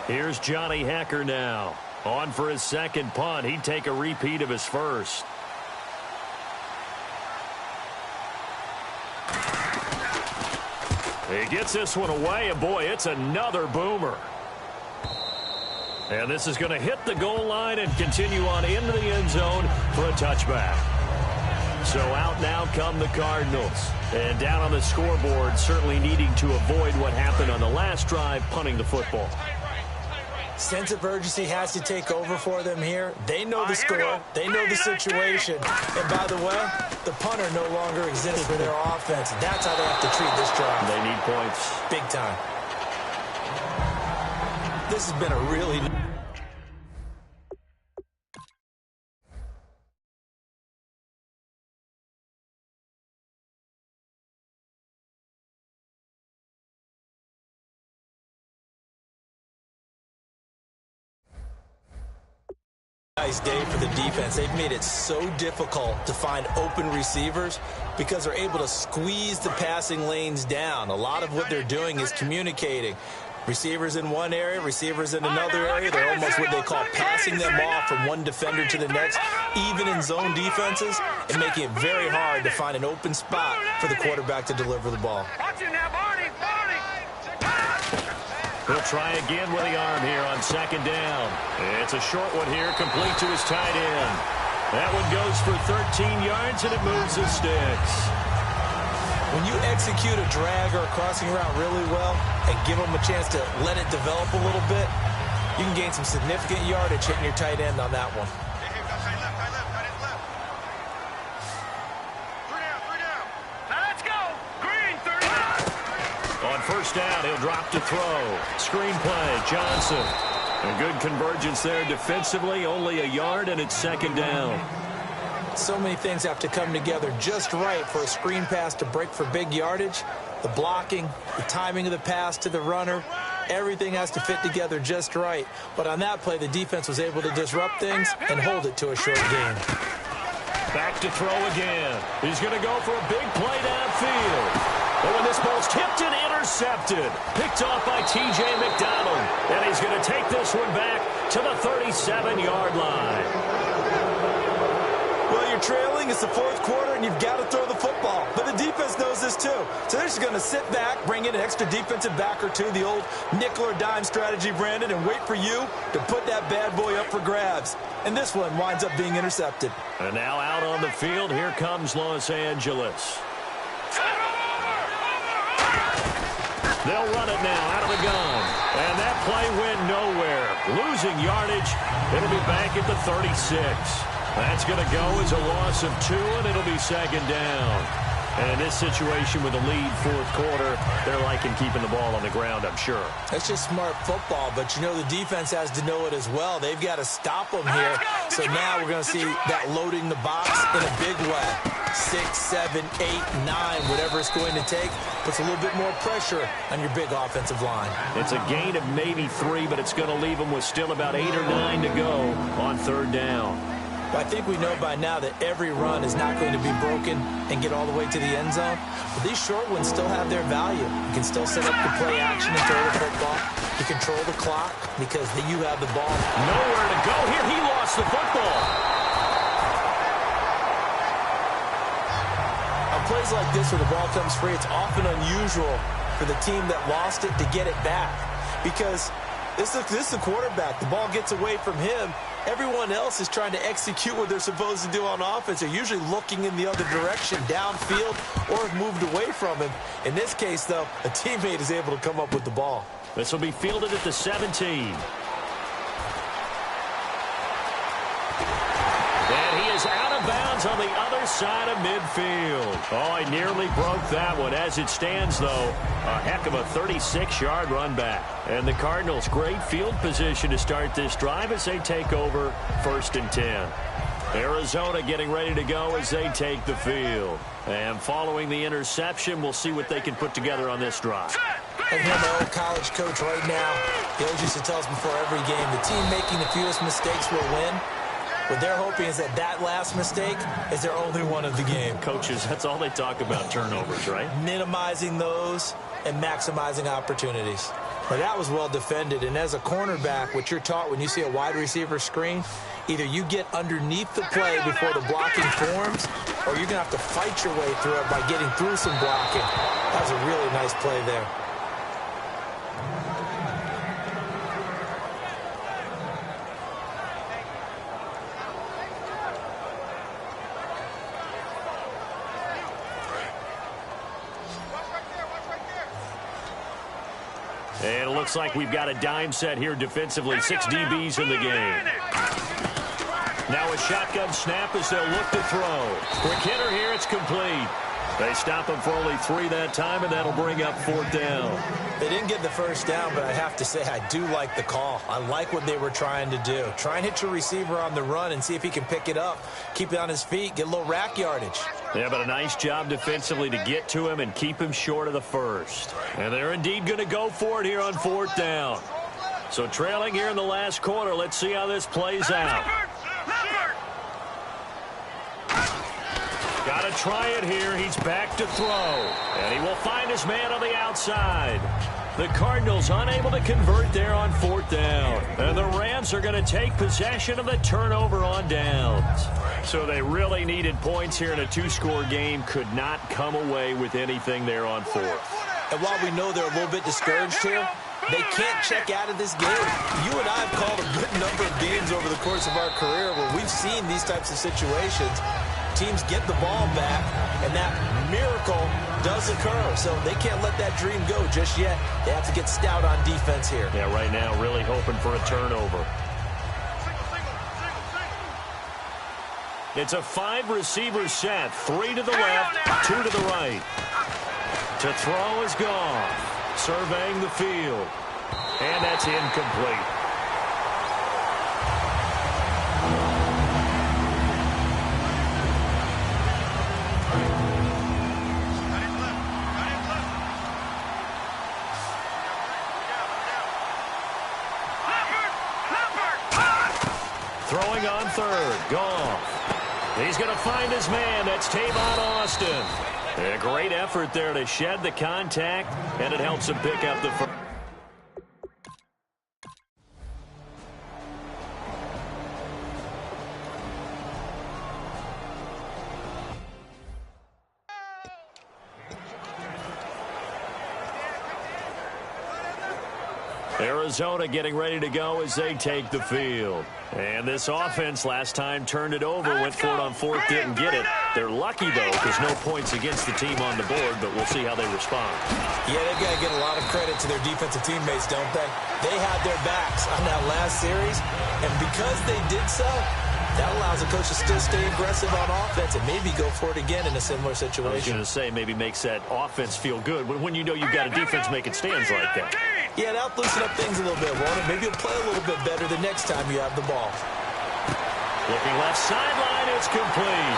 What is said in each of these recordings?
Here's Johnny Hecker now. On for his second punt. He'd take a repeat of his first. He gets this one away, and boy, it's another boomer. And this is going to hit the goal line and continue on into the end zone for a touchback. So out now come the Cardinals. And down on the scoreboard, certainly needing to avoid what happened on the last drive, punting the football. Sense of urgency has to take over for them here. They know the score. They know the situation. And by the way, the punter no longer exists for their offense. That's how they have to treat this drive. They need points. Big time. This has been a really... nice day for the defense. They've made it so difficult to find open receivers because they're able to squeeze the passing lanes down. A lot of what they're doing is communicating. Receivers in one area, receivers in another area. They're almost what they call passing them off from one defender to the next, even in zone defenses, and making it very hard to find an open spot for the quarterback to deliver the ball. He'll try again with the arm here on second down. It's a short one here, complete to his tight end. That one goes for 13 yards, and it moves the sticks. When you execute a drag or a crossing route really well and give them a chance to let it develop a little bit, you can gain some significant yardage hitting your tight end on that one. First down, he'll drop to throw. Screen play, Johnson. A good convergence there defensively, only a yard, and it's second down. So many things have to come together just right for a screen pass to break for big yardage. The blocking, the timing of the pass to the runner, everything has to fit together just right. But on that play, the defense was able to disrupt things and hold it to a short gain. Back to throw again. He's going to go for a big play downfield. But when this ball's tipped and intercepted, picked off by T.J. McDonald. And he's going to take this one back to the 37-yard line. Well, you're trailing. It's the fourth quarter, and you've got to throw the football. But the defense knows this, too. So they're just going to sit back, bring in an extra defensive back or two, the old nickel or dime strategy, Brandon, and wait for you to put that bad boy up for grabs. And this one winds up being intercepted. And now out on the field, here comes Los Angeles. They'll run it now out of the gun. And that play went nowhere. Losing yardage. It'll be back at the 36. That's going to go as a loss of 2, and it'll be second down. And in this situation with the lead fourth quarter, they're liking keeping the ball on the ground, I'm sure. That's just smart football, but you know the defense has to know it as well. They've got to stop them here. So now we're going to see that loading the box in a big way. 6, 7, 8, 9, whatever it's going to take, puts a little bit more pressure on your big offensive line. It's a gain of maybe 3, but it's going to leave them with still about 8 or 9 to go on third down. I think we know by now that every run is not going to be broken and get all the way to the end zone. But these short ones still have their value. You can still set up the play action and throw the football. You control the clock because you have the ball. Nowhere to go here. He lost the football. On plays like this where the ball comes free, it's often unusual for the team that lost it to get it back. Because this is the quarterback. The ball gets away from him. Everyone else is trying to execute what they're supposed to do on offense. They're usually looking in the other direction, downfield, or have moved away from him. In this case, though, a teammate is able to come up with the ball. This will be fielded at the 17. And he is out of bounds on the other side of midfield. Oh, he nearly broke that one. As it stands, though, a heck of a 36-yard run back. And the Cardinals, great field position to start this drive as they take over 1st and 10. Arizona getting ready to go as they take the field. And following the interception, we'll see what they can put together on this drive. And him, my old college coach right now, he always used to tell us before every game, the team making the fewest mistakes will win. What they're hoping is that last mistake is their only one of the game. Coaches, that's all they talk about, turnovers, right? Minimizing those and maximizing opportunities. Now, that was well defended, and as a cornerback, what you're taught when you see a wide receiver screen, either you get underneath the play before the blocking forms, or you're going to have to fight your way through it by getting through some blocking. That was a really nice play there. And it looks like we've got a dime set here defensively. 6 DBs in the game. Now a shotgun snap as they'll look to throw. Quick hitter here, it's complete. They stop him for only 3 that time, and that'll bring up 4th down. They didn't get the first down, but I have to say I do like the call. I like what they were trying to do. Try and hit your receiver on the run and see if he can pick it up. Keep it on his feet, get a little rack yardage. Yeah, but a nice job defensively to get to him and keep him short of the first. And they're indeed going to go for it here on 4th down. So trailing here in the last quarter, let's see how this plays out. Got to try it here. He's back to throw. And he will find his man on the outside. The Cardinals unable to convert there on 4th down. And the Rams are going to take possession of the turnover on downs. So they really needed points here in a 2-score game. Could not come away with anything there on 4th. And while we know they're a little bit discouraged here, they can't check out of this game. You and I have called a good number of games over the course of our career where we've seen these types of situations. Teams get the ball back, and that miracle does occur. So they can't let that dream go just yet. They have to get stout on defense here. Yeah, right now really hoping for a turnover. It's a 5-receiver set. 3 to the left, 2 to the right. To throw is gone. Surveying the field. And that's incomplete. Throwing on 3rd. Goff. He's going to find his man. That's Tavon Austin. A great effort there to shed the contact, and it helps him pick up the first. Arizona getting ready to go as they take the field. And this offense last time turned it over, went for it on 4th, didn't get it. They're lucky, though, because no points against the team on the board, but we'll see how they respond. Yeah, they've got to get a lot of credit to their defensive teammates, don't they? They had their backs on that last series, and because they did so, that allows the coach to still stay aggressive on offense and maybe go for it again in a similar situation. I was going to say, maybe makes that offense feel good when you know you've got a defense making stands like that. Yeah, that'll loosen up things a little bit, won't it? Maybe you'll play a little bit better the next time you have the ball. Looking left sideline, it's complete.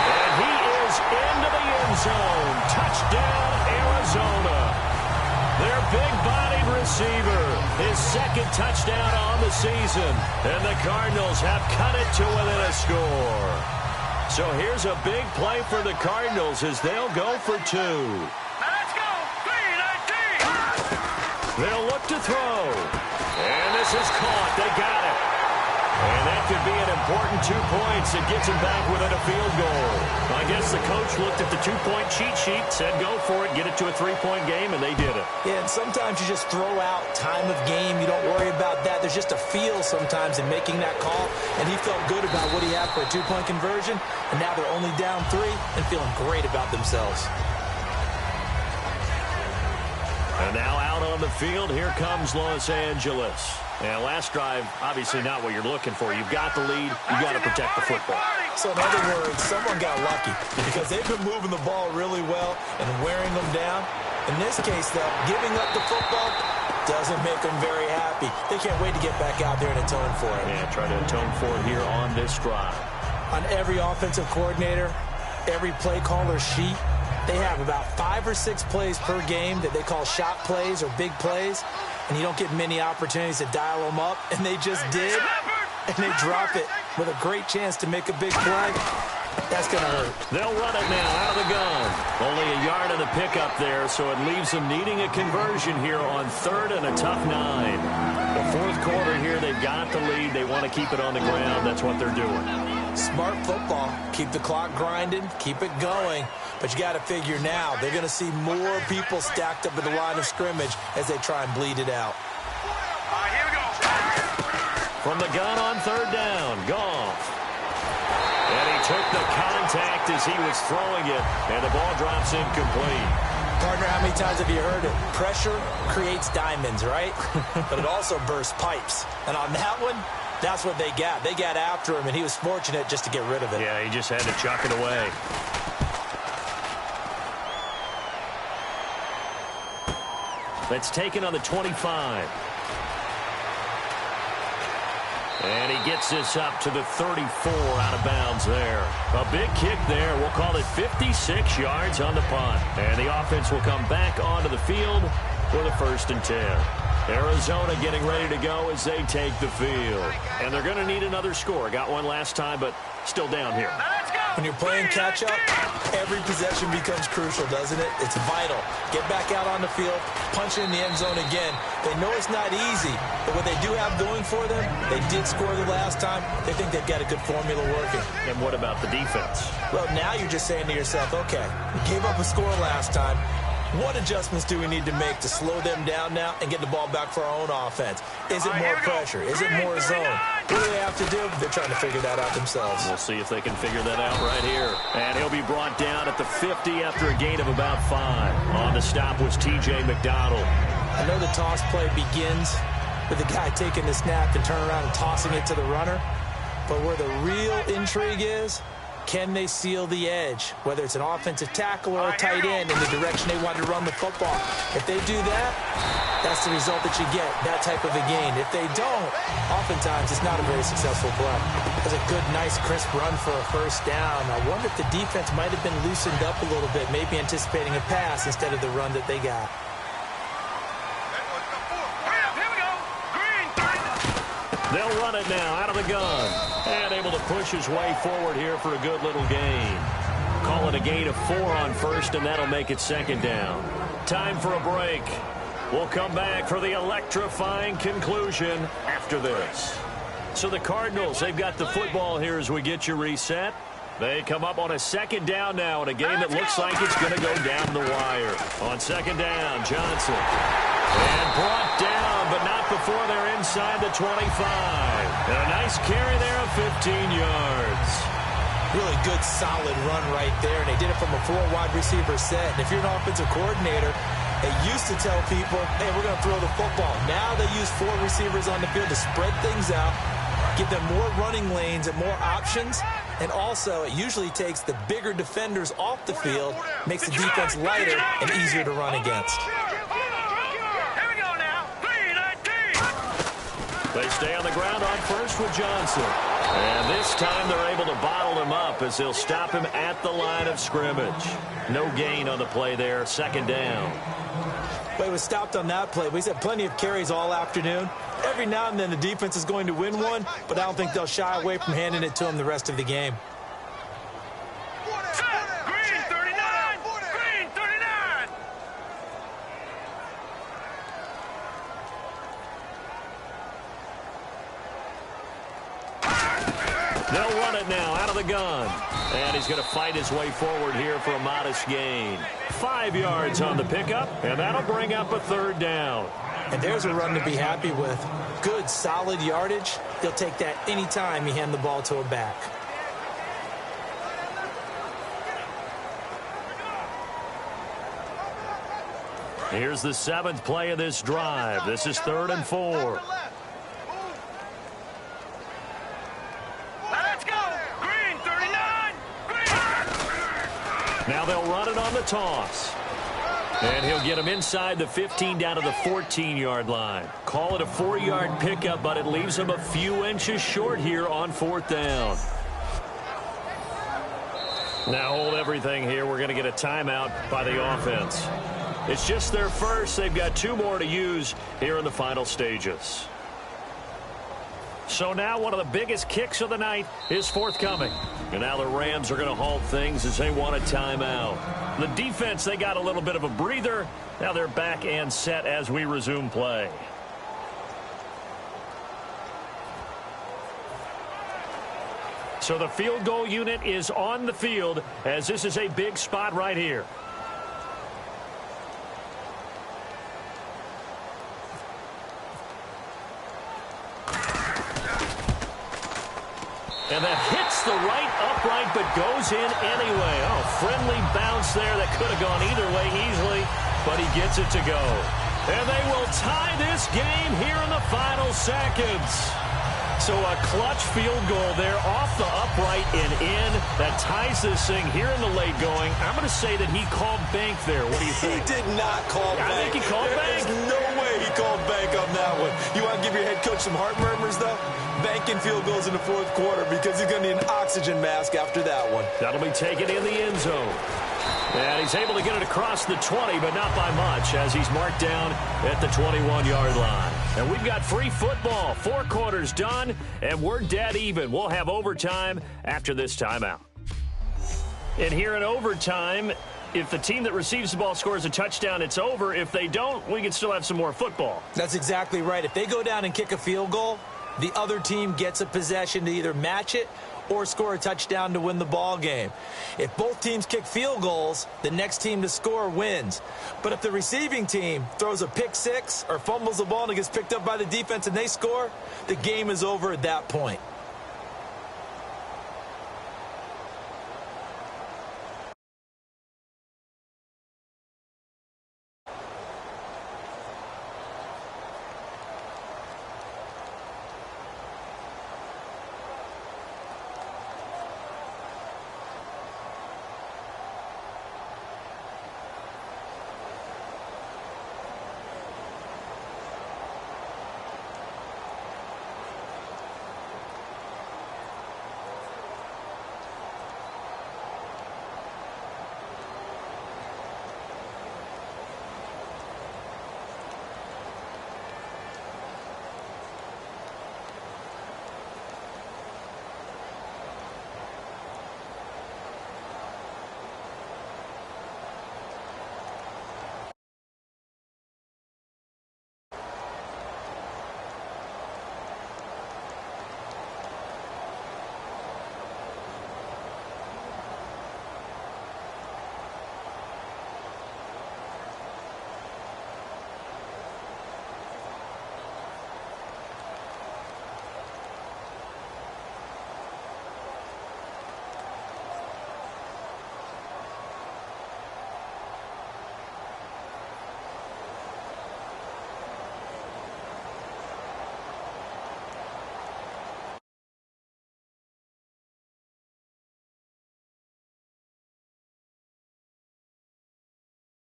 And he is into the end zone. Touchdown, Arizona. Their big-bodied receiver, his 2nd touchdown on the season. And the Cardinals have cut it to within a score. So here's a big play for the Cardinals as they'll go for 2. They'll look to throw. And this is caught. They got it. And that could be an important 2 points. It gets him back within a field goal. I guess the coach looked at the 2-point cheat sheet, said go for it, get it to a 3-point game, and they did it. Yeah, and sometimes you just throw out time of game. You don't worry about that. There's just a feel sometimes in making that call. And he felt good about what he had for a 2-point conversion. And now they're only down 3 and feeling great about themselves. And now out on the field, here comes Los Angeles. And last drive, obviously not what you're looking for. You've got the lead. You've got to protect the football. So in other words, someone got lucky because they've been moving the ball really well and wearing them down. In this case, though, giving up the football doesn't make them very happy. They can't wait to get back out there and atone for it. Yeah, try to atone for it here on this drive. On every offensive coordinator, every play caller sheet, they have about 5 or 6 plays per game that they call shot plays or big plays, and you don't get many opportunities to dial them up, and they just did, and they drop it with a great chance to make a big play. That's going to hurt. They'll run it now out of the gun. Only a yard of the pickup there, so it leaves them needing a conversion here on third and a tough 9. The fourth quarter here, they've got the lead. They want to keep it on the ground. That's what they're doing. Smart football. Keep the clock grinding. Keep it going. But you got to figure now they're going to see more people stacked up at the line of scrimmage as they try and bleed it out. All right, here we go. From the gun on third down, Goff. And he took the contact as he was throwing it, and the ball drops incomplete. Partner, how many times have you heard it? Pressure creates diamonds, right? But it also bursts pipes. And on that one, that's what they got. They got after him, and he was fortunate just to get rid of it. Yeah, he just had to chuck it away. That's taken on the 25. And he gets this up to the 34 out of bounds there. A big kick there. We'll call it 56 yards on the punt. And the offense will come back onto the field for the 1st and 10. Arizona getting ready to go as they take the field. And they're going to need another score. Got one last time, but still down here. When you're playing catch-up, every possession becomes crucial, doesn't it? It's vital. Get back out on the field, punch it in the end zone again. They know it's not easy, but what they do have going for them, they did score the last time. They think they've got a good formula working. And what about the defense? Well, now you're just saying to yourself, okay, we gave up a score last time. What adjustments do we need to make to slow them down now and get the ball back for our own offense? Is it more pressure? Is it more zone? What do they have to do? They're trying to figure that out themselves. We'll see if they can figure that out right here. And he'll be brought down at the 50 after a gain of about 5. On the stop was T.J. McDonald. I know the toss play begins with the guy taking the snap and turning around and tossing it to the runner. But where the real intrigue is, can they seal the edge, whether it's an offensive tackle or a tight end in the direction they want to run the football? If they do that, that's the result that you get, that type of a gain. If they don't, oftentimes it's not a very successful play. It's a good, nice, crisp run for a 1st down. I wonder if the defense might have been loosened up a little bit, maybe anticipating a pass instead of the run that they got. They'll run it now out of the gun. And able to push his way forward here for a good little gain. Call it a gain of 4 on 1st, and that'll make it 2nd down. Time for a break. We'll come back for the electrifying conclusion after this. So the Cardinals, they've got the football here as we get you reset. They come up on a 2nd down now in a game that looks like it's going to go down the wire. On 2nd down, Johnson. And brought down, but not before they're inside the 25. And a nice carry there of 15 yards. Really good, solid run right there. And they did it from a 4-wide receiver set. And if you're an offensive coordinator, they used to tell people, hey, we're going to throw the football. Now they use 4 receivers on the field to spread things out, give them more running lanes and more options. And also, it usually takes the bigger defenders off the field, makes the defense lighter and easier to run against. They stay on the ground on 1st with Johnson. And this time they're able to bottle him up as they'll stop him at the line of scrimmage. No gain on the play there, 2nd down. But he was stopped on that play. He's had plenty of carries all afternoon. Every now and then the defense is going to win one, but I don't think they'll shy away from handing it to him the rest of the game. Green 39! Green 39! They'll run it now out of the gun. And he's going to fight his way forward here for a modest gain. 5 yards on the pickup, and that'll bring up a 3rd down. And there's a run to be happy with. Good, solid yardage. He'll take that any time you hand the ball to a back. Here's the 7th play of this drive. This is 3rd and 4. Let's go! Green 39! Green! Now they'll run it on the toss. And he'll get him inside the 15 down to the 14-yard line. Call it a 4-yard pickup, but it leaves him a few inches short here on 4th down. Now hold everything here. We're going to get a timeout by the offense. It's just their first. They've got 2 more to use here in the final stages. So now one of the biggest kicks of the night is forthcoming. And now the Rams are going to halt things as they want a timeout. The defense, they got a little bit of a breather. Now they're back and set as we resume play. So the field goal unit is on the field as this is a big spot right here. And that hits the right upright but goes in anyway. Oh, friendly bounce there that could have gone either way easily, but he gets it to go. And they will tie this game here in the final seconds. So a clutch field goal there off the upright and in. That ties this thing here in the late going. I'm going to say that he called bank there. What do you think? He did not call bank. I think he called bank. There's no way he called bank on that one. You want to give your head coach some heart murmurs, though? Banking field goals in the fourth quarter because he's going to need an oxygen mask after that one. That'll be taken in the end zone. And he's able to get it across the 20, but not by much as he's marked down at the 21-yard line. And we've got free football. 4 quarters done, and we're dead even. We'll have overtime after this timeout. And here in overtime, if the team that receives the ball scores a touchdown, it's over. If they don't, we can still have some more football. That's exactly right. If they go down and kick a field goal, the other team gets a possession to either match it or score a touchdown to win the ball game. If both teams kick field goals, the next team to score wins. But if the receiving team throws a pick-6 or fumbles the ball and it gets picked up by the defense and they score, the game is over at that point.